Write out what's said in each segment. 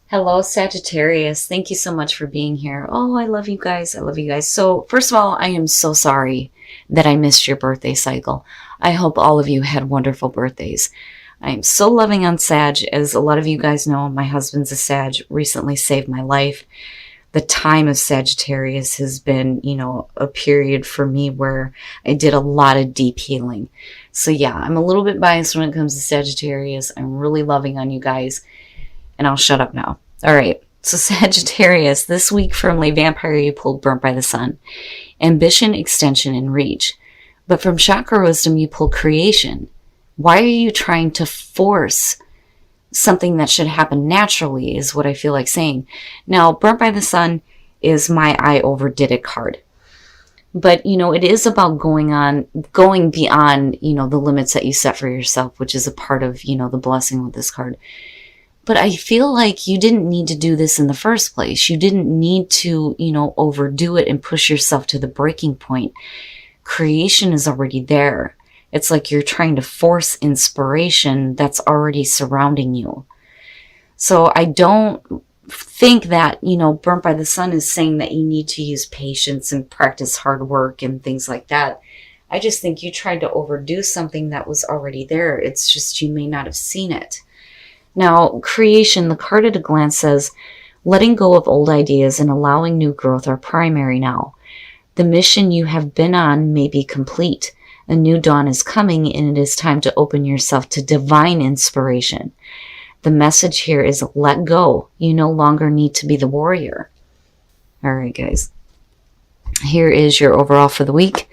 Hello, Sagittarius. Thank you so much for being here. Oh, I love you guys. I love you guys. So, first of all, I am so sorry that I missed your birthday cycle. I hope all of you had wonderful birthdays. I am so loving on Sag. As a lot of you guys know, my husband's a Sag, recently saved my life. The time of Sagittarius has been, a period for me where I did a lot of deep healing. So, yeah, I'm a little bit biased when it comes to Sagittarius. I'm really loving on you guys. And I'll shut up now. All right. So Sagittarius, this week from Le Vampire, you pulled Burnt by the Sun. Ambition, extension, and reach. But from Chakra Wisdom, you pulled creation. Why are you trying to force something that should happen naturally is what I feel like saying. Now, Burnt by the Sun is my I overdid it card. But, it is about going beyond, the limits that you set for yourself, which is a part of, the blessing with this card. But I feel like you didn't need to do this in the first place. You didn't need to, overdo it and push yourself to the breaking point. Creation is already there. It's like you're trying to force inspiration that's already surrounding you. So I don't think that, Burnt by the Sun is saying that you need to use patience and practice hard work and things like that. I just think you tried to overdo something that was already there. It's just you may not have seen it. Now, creation, the card at a glance says, letting go of old ideas and allowing new growth are primary now. The mission you have been on may be complete. A new dawn is coming and it is time to open yourself to divine inspiration. The message here is let go. You no longer need to be the warrior. All right, guys. Here is your overall for the week.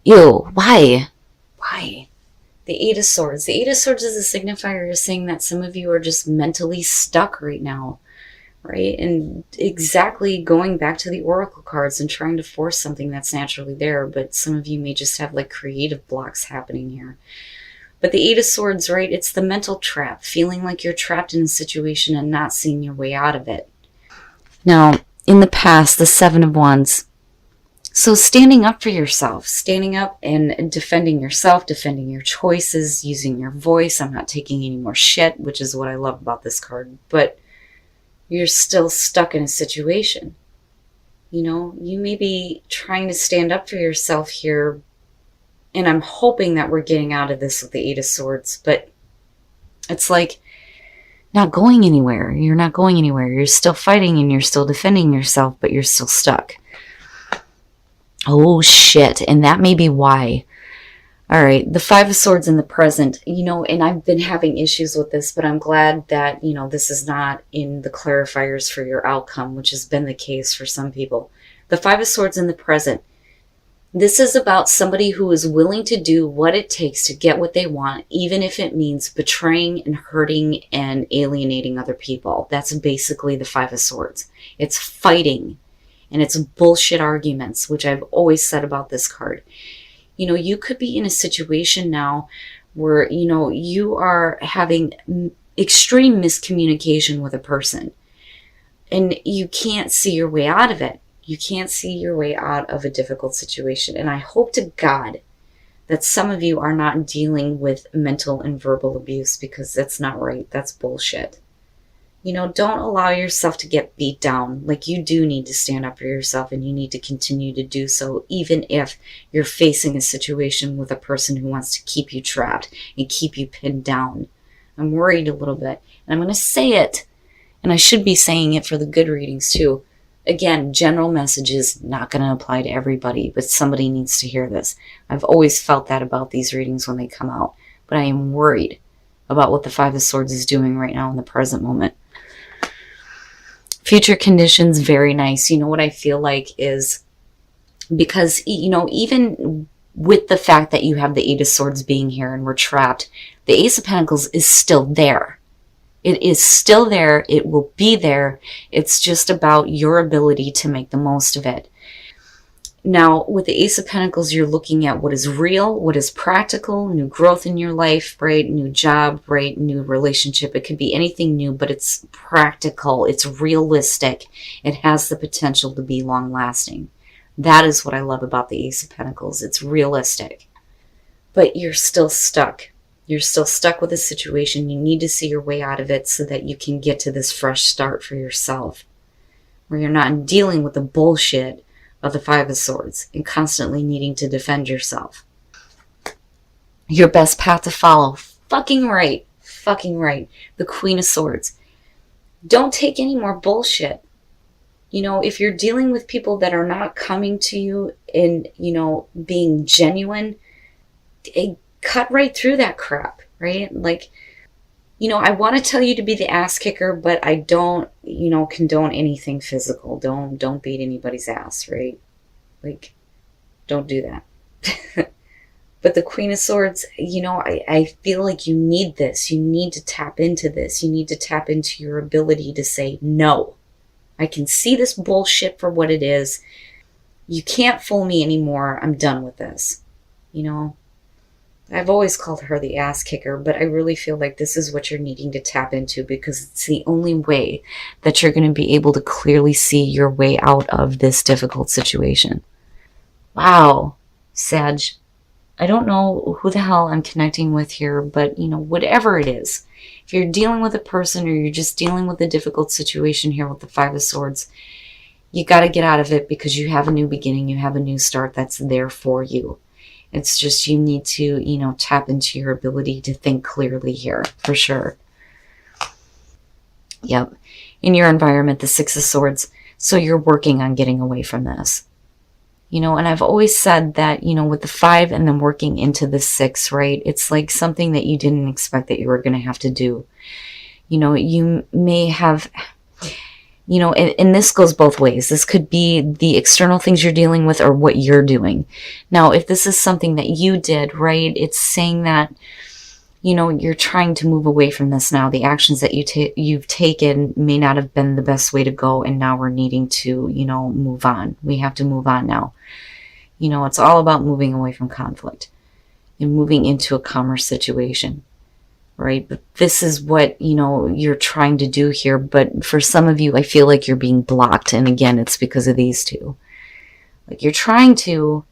Ew, why? Why? The Eight of Swords. The Eight of Swords is a signifier saying that some of you are just mentally stuck right now, right? And exactly going back to the Oracle cards and trying to force something that's naturally there, but some of you may just have like creative blocks happening here. But the Eight of Swords, right? It's the mental trap, feeling like you're trapped in a situation and not seeing your way out of it. Now, in the past, the Seven of Wands. So standing up for yourself, standing up and defending yourself, defending your choices, using your voice. I'm not taking any more shit, which is what I love about this card. But you're still stuck in a situation. You may be trying to stand up for yourself here. And I'm hoping that we're getting out of this with the Eight of Swords. But it's like not going anywhere. You're not going anywhere. You're still fighting and you're still defending yourself, but you're still stuck. Oh, shit. And that may be why. All right. The Five of Swords in the present, and I've been having issues with this, but I'm glad that, this is not in the clarifiers for your outcome, which has been the case for some people. The Five of Swords in the present. This is about somebody who is willing to do what it takes to get what they want, even if it means betraying and hurting and alienating other people. That's basically the Five of Swords. It's fighting. And it's bullshit arguments, which I've always said about this card. You could be in a situation now where, you are having extreme miscommunication with a person. And you can't see your way out of it. You can't see your way out of a difficult situation. And I hope to God that some of you are not dealing with mental and verbal abuse, because that's not right. That's bullshit. Don't allow yourself to get beat down. Like, you do need to stand up for yourself, and you need to continue to do so, even if you're facing a situation with a person who wants to keep you trapped and keep you pinned down. I'm worried a little bit, and I'm going to say it, and I should be saying it for the good readings too. Again, general messages, not going to apply to everybody, but somebody needs to hear this. I've always felt that about these readings when they come out, but I am worried about what the Five of Swords is doing right now in the present moment. Future conditions, very nice. What I feel like is, because, even with the fact that you have the Eight of Swords being here and we're trapped, the Ace of Pentacles is still there. It is still there. It will be there. It's just about your ability to make the most of it. Now, with the Ace of Pentacles, you're looking at what is real, what is practical, new growth in your life, right? New job, right? New relationship. It could be anything new, but it's practical. It's realistic. It has the potential to be long-lasting. That is what I love about the Ace of Pentacles. It's realistic. But you're still stuck. You're still stuck with a situation. You need to see your way out of it so that you can get to this fresh start for yourself, where you're not dealing with the bullshit of the Five of Swords and constantly needing to defend yourself. Your best path to follow. Fucking right. Fucking right. The Queen of Swords. Don't take any more bullshit. You know, if you're dealing with people that are not coming to you and, you know, being genuine, cut right through that crap, right? Like, you know, I want to tell you to be the ass kicker, but I don't, you know, condone anything physical. Don't beat anybody's ass, right? Like, don't do that. But the Queen of Swords, you know, I feel like you need this. You need to tap into this. You need to tap into your ability to say, no, I can see this bullshit for what it is. You can't fool me anymore. I'm done with this. You know, I've always called her the ass kicker, but I really feel like this is what you're needing to tap into, because it's the only way that you're going to be able to clearly see your way out of this difficult situation. Wow, Sag. I don't know who the hell I'm connecting with here, but, you know, whatever it is, if you're dealing with a person or you're just dealing with a difficult situation here with the Five of Swords, you got to get out of it, because you have a new beginning. You have a new start that's there for you. It's just you need to, you know, tap into your ability to think clearly here, for sure. Yep. In your environment, the Six of Swords. So you're working on getting away from this. You know, and I've always said that, you know, with the 5 and then working into the 6, right? It's like something that you didn't expect that you were going to have to do. You know, you may have, you know, and this goes both ways. This could be the external things you're dealing with or what you're doing. Now, if this is something that you did, right, it's saying that, you know, you're trying to move away from this now. The actions that you've taken may not have been the best way to go, and now we're needing to, you know, move on. We have to move on now. You know, it's all about moving away from conflict and moving into a calmer situation, right? But this is what, you know, you're trying to do here. But for some of you, I feel like you're being blocked. And again, it's because of these two. Like, you're trying to,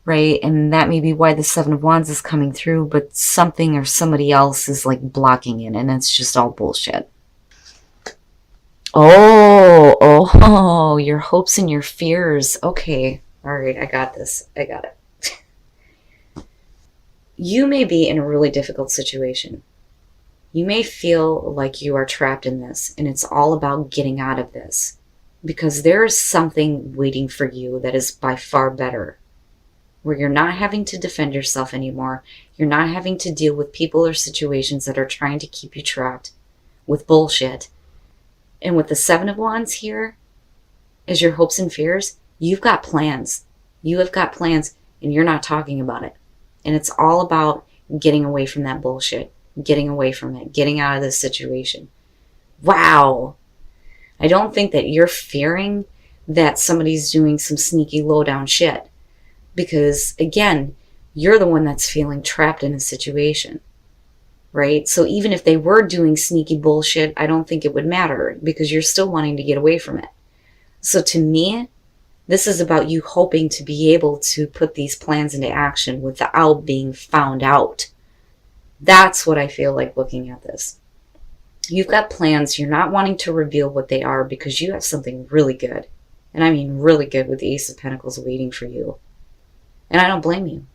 right? And that may be why the Seven of Wands is coming through, but something or somebody else is like blocking it, and it's just all bullshit. Oh, your hopes and your fears. Okay. All right. I got this. I got it. You may be in a really difficult situation. You may feel like you are trapped in this, and it's all about getting out of this, because there is something waiting for you that is by far better, where you're not having to defend yourself anymore. You're not having to deal with people or situations that are trying to keep you trapped with bullshit. And with the Seven of Wands here as your hopes and fears, you've got plans. You have got plans, and you're not talking about it. And it's all about getting away from that bullshit, getting away from it, getting out of this situation. Wow. I don't think that you're fearing that somebody's doing some sneaky low-down shit. Because, again, you're the one that's feeling trapped in a situation, right? So even if they were doing sneaky bullshit, I don't think it would matter, because you're still wanting to get away from it. So to me, this is about you hoping to be able to put these plans into action without being found out. That's what I feel like looking at this. You've got plans. You're not wanting to reveal what they are, because you have something really good. And I mean really good, with the Ace of Pentacles waiting for you. And I don't blame you.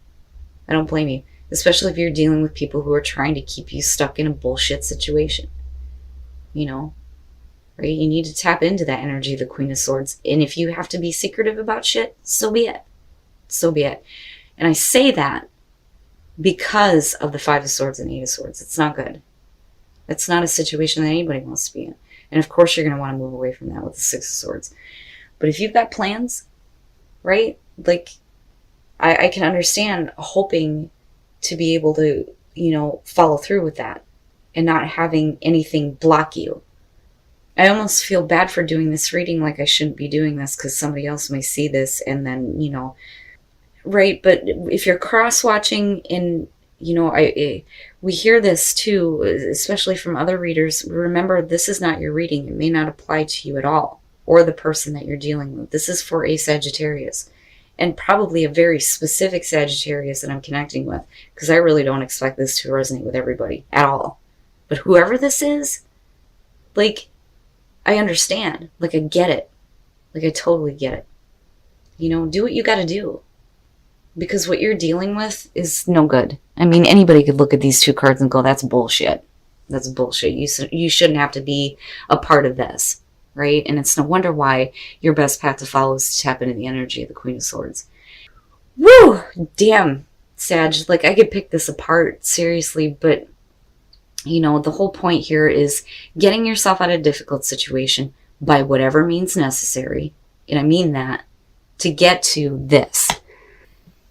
I don't blame you. Especially if you're dealing with people who are trying to keep you stuck in a bullshit situation. You know, right? You need to tap into that energy of the Queen of Swords. And if you have to be secretive about shit, so be it. So be it. And I say that because of the Five of Swords and Eight of Swords. It's not good. It's not a situation that anybody wants to be in. And of course you're going to want to move away from that with the Six of Swords. But if you've got plans, right? Like, I can understand hoping to be able to, you know, follow through with that and not having anything block you. I almost feel bad for doing this reading, like I shouldn't be doing this, because somebody else may see this and then, you know, right? But if you're cross-watching and, you know, we hear this too, especially from other readers. Remember, this is not your reading. It may not apply to you at all, or the person that you're dealing with. This is for a Sagittarius. and probably a very specific Sagittarius that I'm connecting with, because I really don't expect this to resonate with everybody at all. But whoever this is, like, I understand. Like, I get it. Like, I totally get it. You know, do what you gotta do. Because what you're dealing with is no good. I mean, anybody could look at these two cards and go, that's bullshit. That's bullshit. You shouldn't have to be a part of this, right? And it's no wonder why your best path to follow is to tap into the energy of the Queen of Swords. Woo! Damn, Sag. Like, I could pick this apart, seriously, but, you know, the whole point here is getting yourself out of a difficult situation by whatever means necessary, and I mean that, to get to this.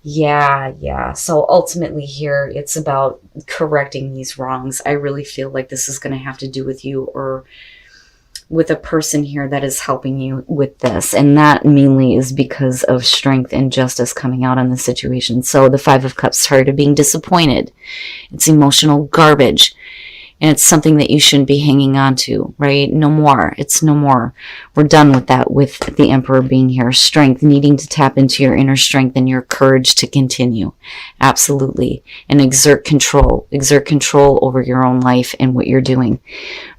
Yeah. So ultimately here, it's about correcting these wrongs. I really feel like this is going to have to do with you or with a person here that is helping you with this. And that mainly is because of strength and justice coming out on the situation. So the Five of Cups, tired of being disappointed. It's emotional garbage. And it's something that you shouldn't be hanging on to, right? No more. It's no more. We're done with that, with the Emperor being here. Strength, needing to tap into your inner strength and your courage to continue. Absolutely. And exert control. Exert control over your own life and what you're doing.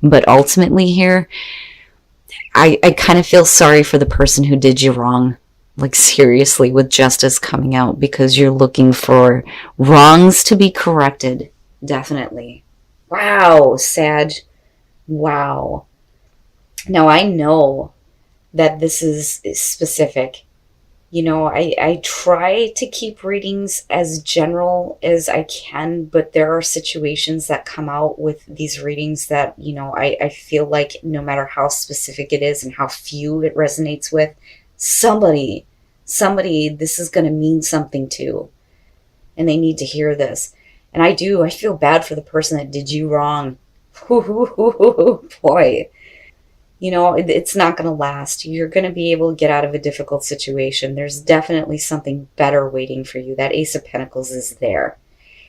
But ultimately here, I kind of feel sorry for the person who did you wrong. Like, seriously, with justice coming out, because you're looking for wrongs to be corrected. Definitely. Wow, Sag. Wow. Now, I know that this is specific. You know, I try to keep readings as general as I can, but there are situations that come out with these readings that, you know, I feel like no matter how specific it is and how few it resonates with, somebody, this is going to mean something to, and they need to hear this. And I feel bad for the person that did you wrong. Boy. You know, it's not going to last. You're going to be able to get out of a difficult situation. There's definitely something better waiting for you. That Ace of Pentacles is there.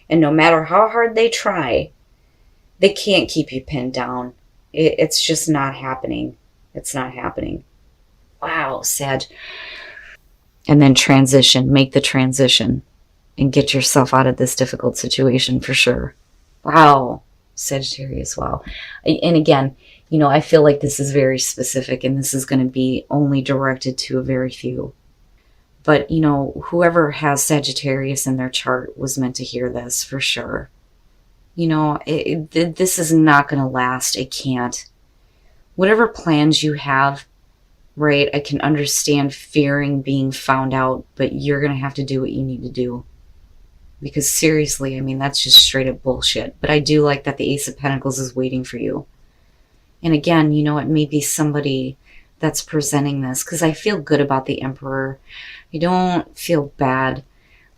And no matter how hard they try, they can't keep you pinned down. It's just not happening. It's not happening. Wow, Sag. And then transition. Make the transition. And get yourself out of this difficult situation for sure. Wow, Sagittarius, wow. And again, you know, I feel like this is very specific and this is going to be only directed to a very few. But, you know, whoever has Sagittarius in their chart was meant to hear this for sure. You know, this is not going to last. It can't. Whatever plans you have, right, I can understand fearing being found out, but you're going to have to do what you need to do. Because seriously, I mean, that's just straight up bullshit. But I do like that the Ace of Pentacles is waiting for you. And again, you know, it may be somebody that's presenting this. Because I feel good about the Emperor. I don't feel bad.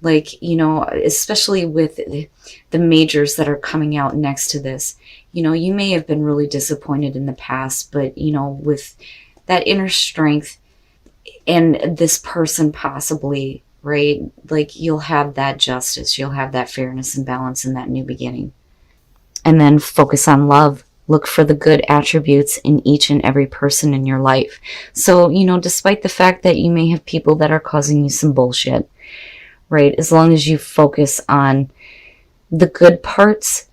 Like, you know, especially with the majors that are coming out next to this. You know, you may have been really disappointed in the past. But, you know, with that inner strength and this person possibly, right? Like, you'll have that justice, you'll have that fairness and balance in that new beginning. And then focus on love. Look for the good attributes in each and every person in your life. So, you know, despite the fact that you may have people that are causing you some bullshit, right? As long as you focus on the good parts,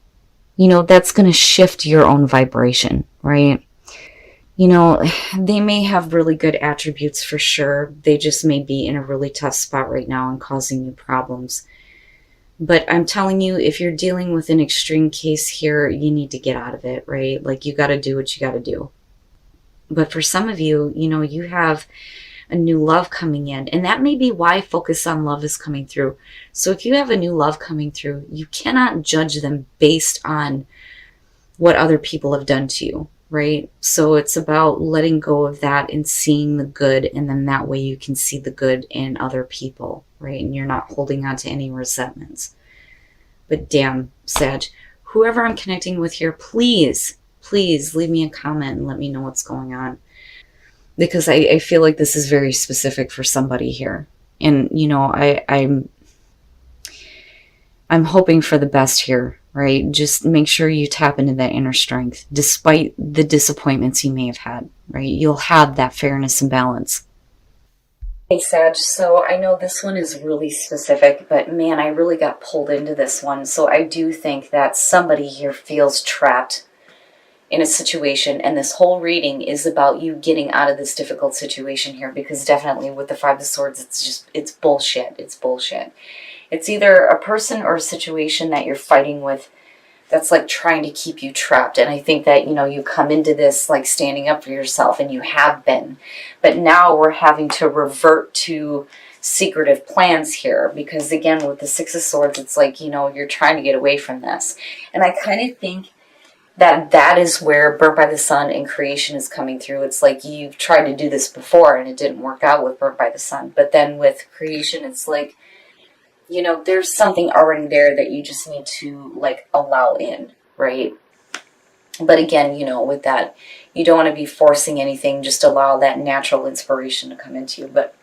you know, that's going to shift your own vibration, right? You know, they may have really good attributes for sure. They just may be in a really tough spot right now and causing you problems. But I'm telling you, if you're dealing with an extreme case here, you need to get out of it, right? Like, you got to do what you got to do. But for some of you, you know, you have a new love coming in. And that may be why focus on love is coming through. So if you have a new love coming through, you cannot judge them based on what other people have done to you. Right? So it's about letting go of that and seeing the good, and then that way you can see the good in other people, right? And you're not holding on to any resentments. But damn, Sag, whoever I'm connecting with here, please leave me a comment and let me know what's going on. Because I feel like this is very specific for somebody here. And, you know, I'm hoping for the best here. Right? Just make sure you tap into that inner strength, despite the disappointments you may have had, right? You'll have that fairness and balance. Hey, Sag, so I know this one is really specific, but man, I really got pulled into this one. So I do think that somebody here feels trapped in a situation, and this whole reading is about you getting out of this difficult situation here, because definitely with the Five of Swords, it's bullshit. It's bullshit. It's either a person or a situation that you're fighting with that's like trying to keep you trapped. And I think that, you come into this like standing up for yourself, and you have been. But now we're having to revert to secretive plans here, because again, with the Six of Swords, it's like, you're trying to get away from this. And I kind of think that is where Burnt by the Sun and creation is coming through. It's like you've tried to do this before and it didn't work out with Burnt by the Sun. But then with creation, it's like, there's something already there that you just need to like allow in, right? But again, with that, you don't want to be forcing anything, just allow that natural inspiration to come into you. But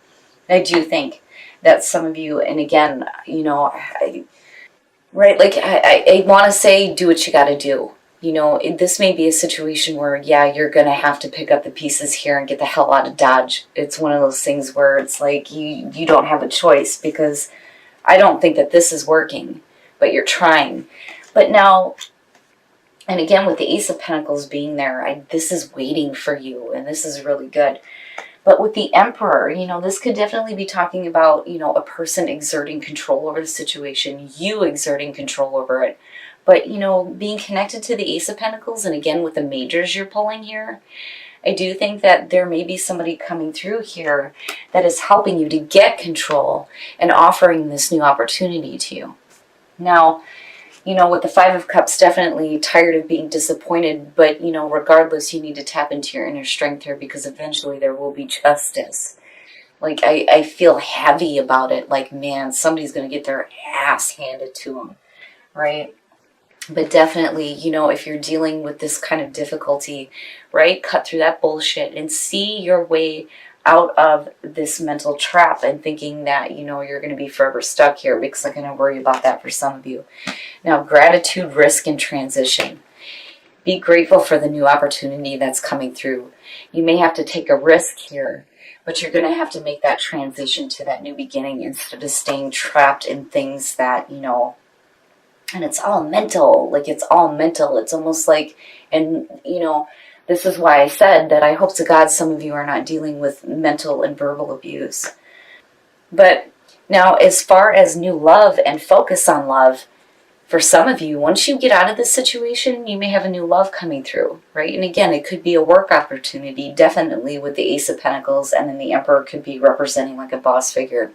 I do think that some of you, and again, right, like I want to say, do what you got to do. This may be a situation where, yeah, you're going to have to pick up the pieces here and get the hell out of Dodge. It's one of those things where it's like you don't have a choice, because I don't think that this is working, but you're trying. But now, and again, with the Ace of Pentacles being there, this is waiting for you, and this is really good. But with the Emperor, this could definitely be talking about, a person exerting control over the situation, you exerting control over it. But, being connected to the Ace of Pentacles, and again, with the majors you're pulling here, I do think that there may be somebody coming through here that is helping you to get control and offering this new opportunity to you. Now, with the Five of Cups, definitely tired of being disappointed, but, regardless, you need to tap into your inner strength here, because eventually there will be justice. Like, I feel heavy about it. Like, man, somebody's going to get their ass handed to them, right? But definitely, if you're dealing with this kind of difficulty, right, cut through that bullshit and see your way out of this mental trap, and thinking that, you're going to be forever stuck here, because I'm going to worry about that for some of you. Now, gratitude, risk, and transition. Be grateful for the new opportunity that's coming through. You may have to take a risk here, but you're going to have to make that transition to that new beginning, instead of staying trapped in things that, and it's all mental. Like, it's all mental. It's almost like, and, this is why I said that I hope to God some of you are not dealing with mental and verbal abuse. But now, as far as new love and focus on love, for some of you, once you get out of this situation, you may have a new love coming through, right? And again, it could be a work opportunity, definitely with the Ace of Pentacles, and then the Emperor could be representing like a boss figure.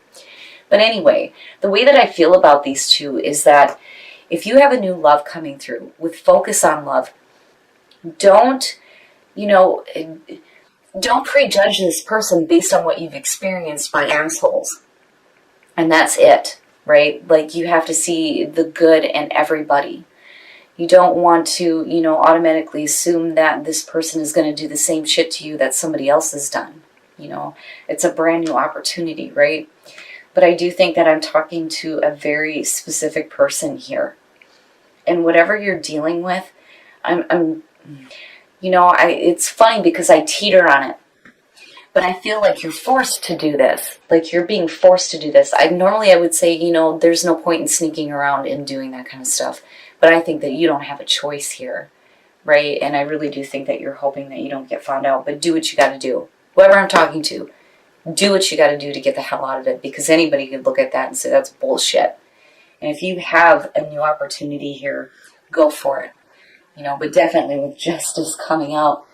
But anyway, the way that I feel about these two is that if you have a new love coming through with focus on love, don't prejudge this person based on what you've experienced by assholes. And that's it, right? Like, you have to see the good in everybody. You don't want to, automatically assume that this person is going to do the same shit to you that somebody else has done. It's a brand new opportunity, right? But I do think that I'm talking to a very specific person here. And whatever you're dealing with, it's funny because I teeter on it. But I feel like you're forced to do this. Like, you're being forced to do this. I would say, there's no point in sneaking around and doing that kind of stuff. But I think that you don't have a choice here, right? And I really do think that you're hoping that you don't get found out. But do what you got to do. Whoever I'm talking to, do what you got to do to get the hell out of it, because anybody could look at that and say that's bullshit. And if you have a new opportunity here, go for it. But definitely with justice coming out,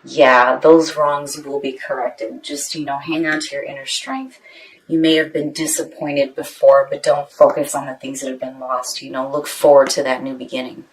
yeah, those wrongs will be corrected. Just, hang on to your inner strength. You may have been disappointed before, but don't focus on the things that have been lost. Look forward to that new beginning.